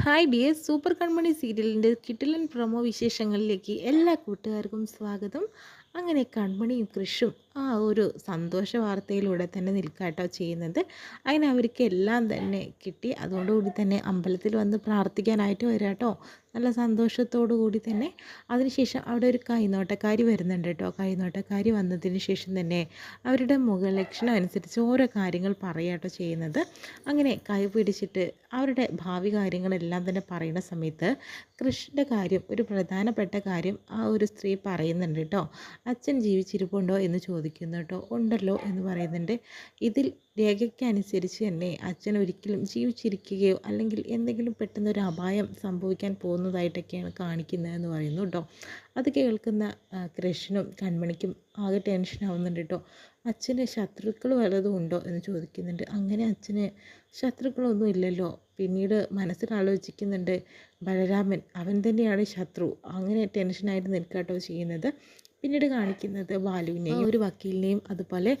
Hi dear super കൺമണി സീരിയലിൻ്റെ കിടിലൻ promo വിശേഷങ്ങളിലേക്ക് എല്ലാ കൂട്ടുകാർക്കും സ്വാഗതം. അങ്ങനെ കൺമണിയും കൃഷും ആ ഒരു സന്തോഷ വാർത്തയിലൂടെ തന്നെ നിൽക്കാട്ടോ ചെയ്യുന്നത്. അതിന് അവർക്ക് എല്ലാം തന്നെ കിട്ടി. അതോടുകൂടി തന്നെ അമ്പലത്തിൽ വന്ന് പ്രാർത്ഥിക്കാനായിട്ട് വരാട്ടോ, നല്ല സന്തോഷത്തോടു കൂടി തന്നെ. അതിനുശേഷം അവിടെ ഒരു കൈനോട്ടക്കാരി വരുന്നുണ്ട് കേട്ടോ. കൈനോട്ടക്കാരി വന്നതിന് ശേഷം തന്നെ അവരുടെ മുഖലക്ഷണം അനുസരിച്ച് ഓരോ കാര്യങ്ങൾ പറയാട്ടോ ചെയ്യുന്നത്. അങ്ങനെ കൈ പിടിച്ചിട്ട് അവരുടെ ഭാവി കാര്യങ്ങളെല്ലാം തന്നെ പറയുന്ന സമയത്ത് കൃഷിൻ്റെ കാര്യം, ഒരു പ്രധാനപ്പെട്ട കാര്യം ആ ഒരു സ്ത്രീ പറയുന്നുണ്ട് കേട്ടോ. അച്ഛൻ ജീവിച്ചിരിപ്പുണ്ടോ എന്ന് ചോദിക്കുന്നു കേട്ടോ. ഉണ്ടല്ലോ എന്ന് പറയുന്നുണ്ട്. ഇതിൽ രേഖയ്ക്കനുസരിച്ച് തന്നെ അച്ഛൻ ഒരിക്കലും ജീവിച്ചിരിക്കുകയോ അല്ലെങ്കിൽ എന്തെങ്കിലും പെട്ടെന്നൊരു അപായം സംഭവിക്കാൻ പോകുന്നതായിട്ടൊക്കെയാണ് കാണിക്കുന്നതെന്ന് പറയുന്നു കേട്ടോ. അത് കേൾക്കുന്ന കൃഷ്ണനും കൺമണിക്കും ആകെ ടെൻഷൻ ആവുന്നുണ്ട് കേട്ടോ. അച്ഛന് ശത്രുക്കൾ വല്ലതും ഉണ്ടോ എന്ന് ചോദിക്കുന്നുണ്ട്. അങ്ങനെ അച്ഛന് ശത്രുക്കളൊന്നും ഇല്ലല്ലോ. പിന്നീട് മനസ്സിൽ ആലോചിക്കുന്നുണ്ട്, ബലരാമൻ അവൻ തന്നെയാണ് ശത്രു. അങ്ങനെ ടെൻഷനായിട്ട് നിൽക്കാട്ടോ ചെയ്യുന്നത്. പിന്നീട് കാണിക്കുന്നത് ബാലുവിനെയും ഒരു വക്കീലിനെയും അതുപോലെ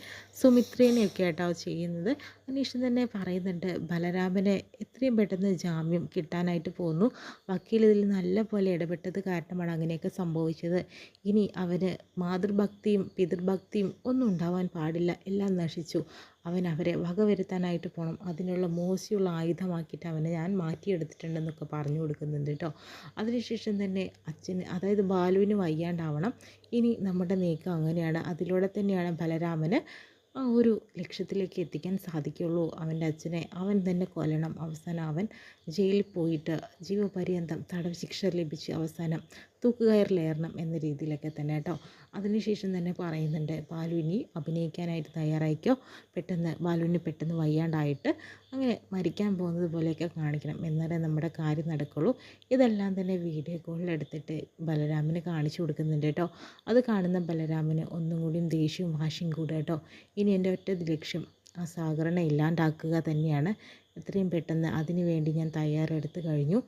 സുമിത്രേനെയൊക്കെ ആയിട്ടാണ് ചെയ്യുന്നത്. അന്വേഷണം തന്നെ പറയുന്നുണ്ട്, ബലരാമനെ എത്രയും പെട്ടെന്ന് ജാമ്യം കിട്ടാനായിട്ട് പോകുന്നു. വക്കീൽ ഇതിൽ നല്ല പോലെ ഇടപെട്ടത് കാരണമാണ് അങ്ങനെയൊക്കെ സംഭവിച്ചത്. ഇനി അവന് മാതൃഭക്തിയും പിതൃഭക്തിയും ഒന്നും ഉണ്ടാവാൻ പാടില്ല, എല്ലാം നശിച്ചു. അവൻ അവരെ വകവരുത്താനായിട്ട് പോകണം. അതിനുള്ള മോശമുള്ള ആയുധമാക്കിയിട്ട് അവനെ ഞാൻ മാറ്റിയെടുത്തിട്ടുണ്ടെന്നൊക്കെ പറഞ്ഞു കൊടുക്കുന്നുണ്ട് കേട്ടോ. അതിനുശേഷം തന്നെ അച്ഛന്, അതായത് ബാലുവിന് വയ്യാണ്ടാവണം. ഇനി നമ്മുടെ നീക്കം അങ്ങനെയാണ്. അതിലൂടെ തന്നെയാണ് ബലരാമന് ആ ഒരു ലക്ഷ്യത്തിലേക്ക് എത്തിക്കാൻ സാധിക്കുള്ളൂ. അവൻ്റെ അച്ഛനെ അവൻ തന്നെ കൊല്ലണം. അവസാനം അവൻ ജയിലിൽ പോയിട്ട് ജീവപര്യന്തം തടവ് ശിക്ഷ ലഭിച്ച് അവസാനം തൂക്കുകയറിലേറണം എന്ന രീതിയിലൊക്കെ തന്നെ കേട്ടോ. അതിനുശേഷം തന്നെ പറയുന്നുണ്ട്, ബാലുവിനി അഭിനയിക്കാനായിട്ട് തയ്യാറായിക്കോ. ബാലുവിന് പെട്ടെന്ന് വയ്യാണ്ടായിട്ട് അങ്ങനെ മരിക്കാൻ പോകുന്നത് പോലെയൊക്കെ കാണിക്കണം, എന്നാലേ നമ്മുടെ കാര്യം നടക്കുള്ളൂ. ഇതെല്ലാം തന്നെ വീഡിയോ കോളിലെടുത്തിട്ട് ബലരാമന് കാണിച്ചു കൊടുക്കുന്നുണ്ട് കേട്ടോ. അത് കാണുന്ന ബലരാമന് ഒന്നും കൂടിയും ദേഷ്യവും വാശിയും കൂടുക കേട്ടോ. ഇനി എൻ്റെ ഒറ്റ ലക്ഷ്യം ആ സാഗറിനെ ഇല്ലാണ്ടാക്കുക തന്നെയാണ്. എത്രയും പെട്ടെന്ന് അതിനു വേണ്ടി ഞാൻ തയ്യാറെടുത്ത് കഴിഞ്ഞു.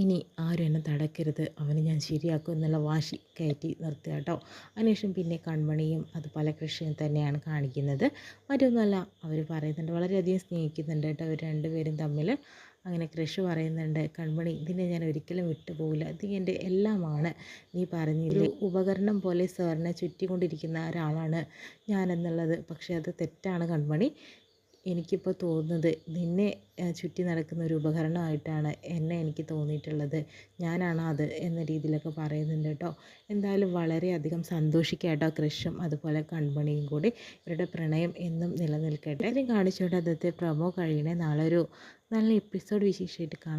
ഇനി ആരും എന്നെ തടക്കരുത്, അവനെ ഞാൻ ശരിയാക്കും എന്നുള്ള വാശി കയറ്റി നിർത്തുക കേട്ടോ. അതിനുശേഷം പിന്നെ കൺമണിയും അതുപോലെ കൃഷിയും തന്നെയാണ് കാണിക്കുന്നത്. മറ്റൊന്നുമല്ല, അവർ പറയുന്നുണ്ട് വളരെയധികം സ്നേഹിക്കുന്നുണ്ട് കേട്ടോ അവർ രണ്ടുപേരും തമ്മിൽ. അങ്ങനെ കൃഷി പറയുന്നുണ്ട്, കൺമണി ഇതിനെ ഞാൻ ഒരിക്കലും വിട്ടുപോകില്ല, ഇത് എൻ്റെ എല്ലാമാണ്. നീ പറഞ്ഞില്ലേ ഉപകരണം പോലെ സാറിനെ ചുറ്റിക്കൊണ്ടിരിക്കുന്ന ഒരാളാണ് ഞാനെന്നുള്ളത്. പക്ഷേ അത് തെറ്റാണ് കൺമണി. എനിക്കിപ്പോൾ തോന്നുന്നത് നിന്നെ ചുറ്റി നടക്കുന്ന ഒരു ഉപകരണമായിട്ടാണ് എനിക്ക് തോന്നിയിട്ടുള്ളത്. ഞാനാണ് അത് എന്ന രീതിയിലൊക്കെ പറയുന്നുണ്ട് കേട്ടോ. എന്തായാലും വളരെയധികം സന്തോഷിക്കുക കേട്ടോ കൃഷും അതുപോലെ കൺമണിയും കൂടി. ഇവരുടെ പ്രണയം എന്നും നിലനിൽക്കട്ടെ. ഇതിന് കാണിച്ചുകൊണ്ട് അന്നത്തെ പ്രൊമോ കഴിയണേ. നാളെ ഒരു നല്ല എപ്പിസോഡ് വിശേഷമായിട്ട് കാണാം.